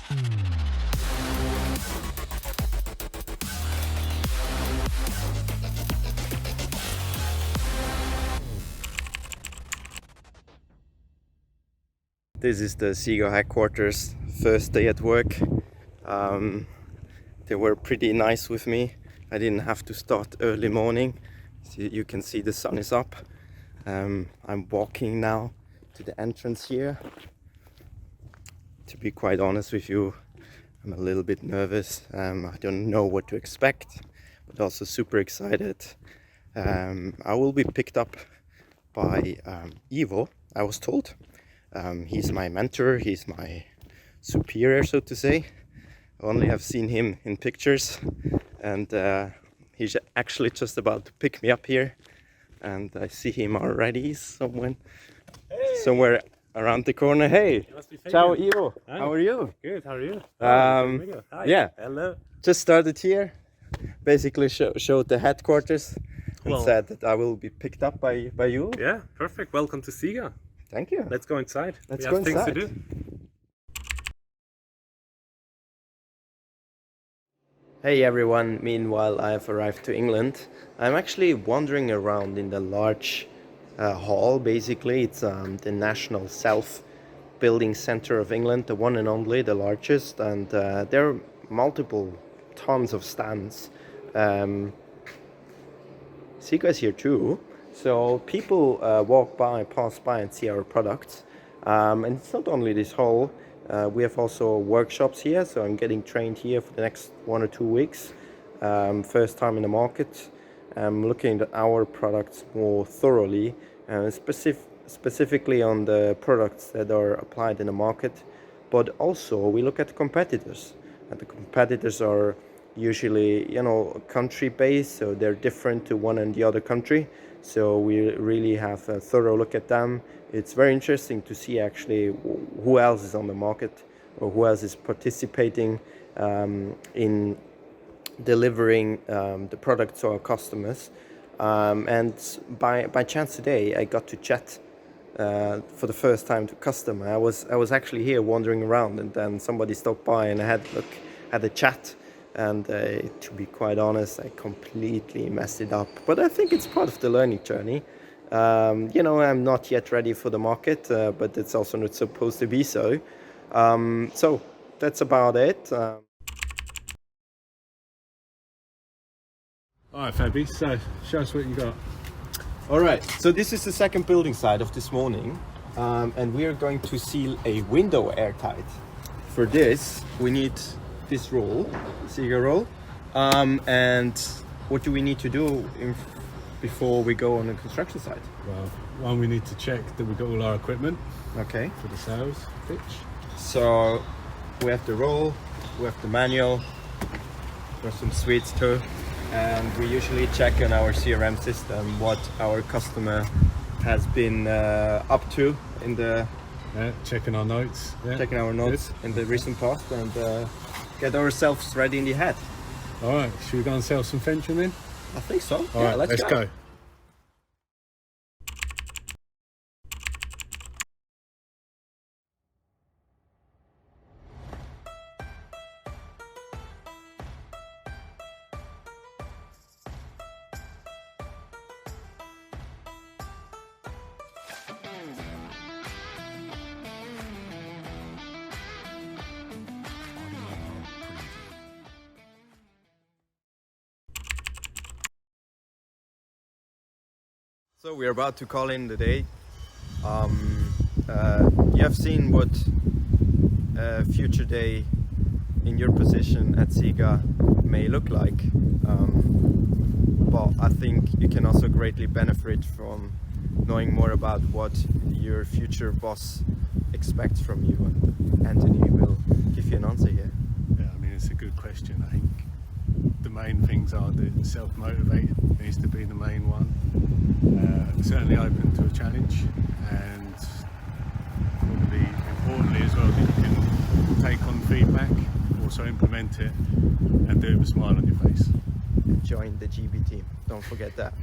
This is the SIGA headquarters, first day at work. They were pretty nice with me. I didn't have to start early morning. So you can see the sun is up. I'm walking now to the entrance here. To be quite honest with you, I'm a little bit nervous. I don't know what to expect, but also super excited. I will be picked up by Ivo, I was told. He's my mentor, he's my superior, so to say. I only have seen him in pictures, and he's actually just about to pick me up here, and I see him already somewhere around the corner. Hey, ciao Ivo, how are you? Good, how are you? Hi. Yeah, Hello. just started here, basically showed the headquarters and said that I will be picked up by you. Yeah, perfect. Welcome to SIGA. Thank you. Let's go inside. Let's we go have things inside. to do. Hey everyone, meanwhile I've arrived to England. I'm actually wandering around in the large hall, basically. It's the National Self-Building Centre of England, the one and only, the largest, and there are multiple tons of stands. SIGA is here too, so people pass by and see our products. And it's not only this hall. We have also workshops here, so I'm getting trained here for the next 1 or 2 weeks. First time in the market. I'm looking at our products more thoroughly, specifically on the products that are applied in the market. But also we look at the competitors. And the competitors are usually, country-based, so they're different to one and the other country. So we really have a thorough look at them. It's very interesting to see actually who else is on the market or who else is participating in delivering the products to our customers. And by chance today, I got to chat for the first time to a customer. I was actually here wandering around, and then somebody stopped by and I had a chat. And to be quite honest, I completely messed it up. But I think it's part of the learning journey. I'm not yet ready for the market, but it's also not supposed to be so. So that's about it. All right, Fabi, so show us what you got. All right, so this is the second building site of this morning. And we are going to seal a window airtight. For this, we need this roll, SIGA roll. And what do we need to do before we go on the construction site? Well, one, we need to check that we've got all our equipment. Okay. For the sales pitch. So we have the roll, we have the manual, there's some sweets too. And we usually check on our CRM system what our customer has been up to in the... Yeah, checking our notes. Yeah. Checking our notes in the recent past and get ourselves ready in the head. All right, should we go and sell some fencing then? I think so. All right, let's go. So we're about to call in the day. You have seen what a future day in your position at SIGA may look like, but I think you can also greatly benefit from knowing more about what your future boss expects from you, and Anthony will give you an answer here. Yeah, I mean, it's a good question. I think the main things are that self-motivated needs to be the main one. Certainly open to a challenge, and probably importantly as well that you can take on feedback, also implement it, and do it with a smile on your face. Join the GB team, don't forget that.